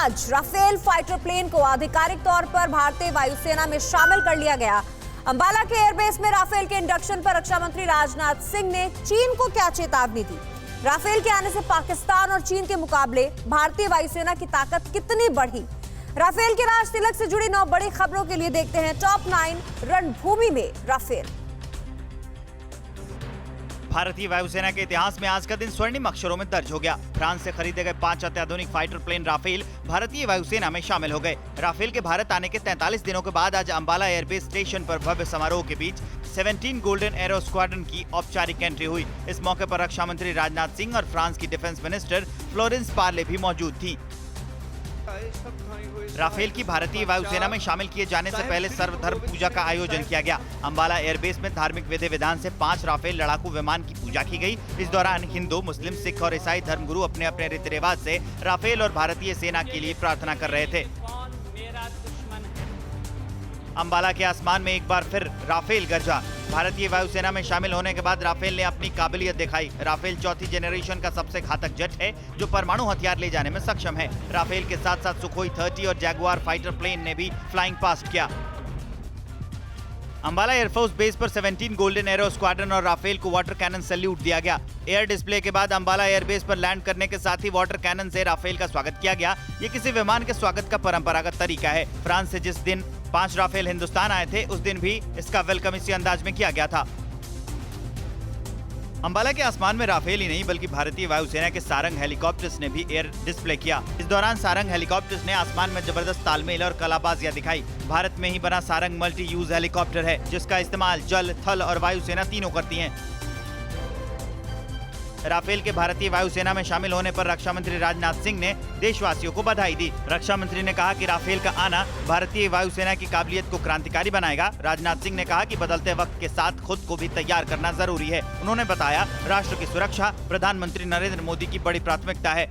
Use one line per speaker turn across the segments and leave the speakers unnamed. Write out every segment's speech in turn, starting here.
आज Rafale fighter plane को आधिकारिक तौर पर भारतीय वायुसेना में शामिल कर लिया गया। अंबाला के एयरबेस में राफेल के इंडक्शन पर रक्षा मंत्री राजनाथ सिंह ने चीन को क्या चेतावनी दी? राफेल के आने से पाकिस्तान और चीन के मुकाबले भारतीय वायुसेना की ताकत कितनी बढ़ी? राफेल के राज तिलक से जुड़ी 9 बड़ी खबरों के लिए देखते हैं टॉप 9 रणभूमि में राफेल।
भारतीय वायुसेना के इतिहास में आज का दिन स्वर्णिम अक्षरों में दर्ज हो गया। फ्रांस से खरीदे गए 5 अत्याधुनिक फाइटर प्लेन राफेल भारतीय वायुसेना में शामिल हो गए। राफेल के भारत आने के 43 दिनों के बाद आज अंबाला एयरबेस स्टेशन पर भव्य समारोह के बीच 17 गोल्डन एरो स्क्वाड्रन की औपचारिक एंट्री हुई। इस मौके पर रक्षा मंत्री राजनाथ सिंह और फ्रांस की डिफेंस मिनिस्टर फ्लोरेंस पार्ले भी मौजूद थी। राफेल की भारतीय वायुसेना में शामिल किए जाने से पहले सर्वधर्म पूजा का आयोजन किया गया। अंबाला एयरबेस में धार्मिक विधि विधान से 5 राफेल लड़ाकू विमान की पूजा की गई। इस दौरान हिंदू, मुस्लिम, सिख और ईसाई धर्मगुरु अपने अपने रीति रिवाज से राफेल और भारतीय सेना के लिए प्रार्थना कर रहे थे। अंबाला के आसमान में एक बार फिर राफेल गरजा। भारतीय वायुसेना में शामिल होने के बाद राफेल ने अपनी काबिलियत दिखाई। राफेल चौथी जेनरेशन का सबसे घातक जेट है जो परमाणु हथियार ले जाने में सक्षम है। राफेल के साथ साथ सुखोई 30 और जैगुआर फाइटर प्लेन ने भी फ्लाइंग पास्ट किया। अंबाला एयरफोर्स बेस पर 17 गोल्डन एरो स्क्वाड्रन और राफेल को वाटर कैनन सैल्यूट दिया गया। एयर डिस्प्ले के बाद अंबाला एयरबेस पर लैंड करने के साथ ही वाटर कैनन से राफेल का स्वागत किया गया। ये किसी विमान के स्वागत का परंपरागत तरीका है। फ्रांस से जिस दिन 5 राफेल हिंदुस्तान आए थे उस दिन भी इसका वेलकम इसी अंदाज में किया गया था। अंबाला के आसमान में राफेल ही नहीं बल्कि भारतीय वायुसेना के सारंग हेलीकॉप्टर्स ने भी एयर डिस्प्ले किया। इस दौरान सारंग हेलीकॉप्टर्स ने आसमान में जबरदस्त तालमेल और कलाबाजियां दिखाई। भारत में ही बना सारंग मल्टी यूज हेलीकॉप्टर है जिसका इस्तेमाल जल, थल और वायुसेना तीनों करती है। राफेल के भारतीय वायुसेना में शामिल होने पर रक्षा मंत्री राजनाथ सिंह ने देशवासियों को बधाई दी। रक्षा मंत्री ने कहा कि राफेल का आना भारतीय वायुसेना की काबिलियत को क्रांतिकारी बनाएगा। राजनाथ सिंह ने कहा कि बदलते वक्त के साथ खुद को भी तैयार करना जरूरी है। उन्होंने बताया, राष्ट्र की सुरक्षा प्रधानमंत्री नरेंद्र मोदी की बड़ी प्राथमिकता है।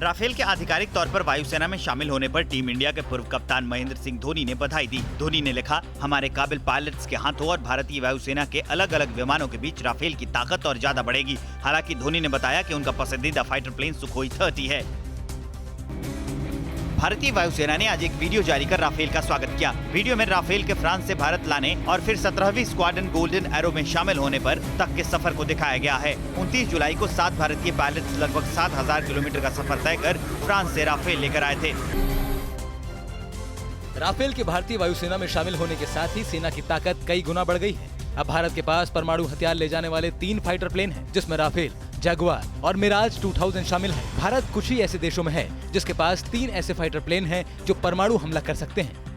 राफेल के आधिकारिक तौर पर वायुसेना में शामिल होने पर टीम इंडिया के पूर्व कप्तान महेंद्र सिंह धोनी ने बधाई दी। धोनी ने लिखा, हमारे काबिल पायलट्स के हाथों और भारतीय वायुसेना के अलग अलग विमानों के बीच राफेल की ताकत और ज्यादा बढ़ेगी। हालांकि धोनी ने बताया कि उनका पसंदीदा फाइटर प्लेन सुखोई 30 है। भारतीय वायुसेना ने आज एक वीडियो जारी कर राफेल का स्वागत किया। वीडियो में राफेल के फ्रांस से भारत लाने और फिर 17वीं स्क्वाड्रन गोल्डन एरो में शामिल होने पर तक के सफर को दिखाया गया है। 29 जुलाई को 7 भारतीय पायलट्स लगभग 7000 किलोमीटर का सफर तय कर फ्रांस से राफेल लेकर आए थे।
राफेल के भारतीय वायुसेना में शामिल होने के साथ ही सेना की ताकत कई गुना बढ़ गई है। अब भारत के पास परमाणु हथियार ले जाने वाले 3 फाइटर प्लेन हैं, जिसमें राफेल, जैगुआर और मिराज 2000 शामिल हैं। भारत कुछ ही ऐसे देशों में है जिसके पास 3 ऐसे फाइटर प्लेन हैं जो परमाणु हमला कर सकते हैं।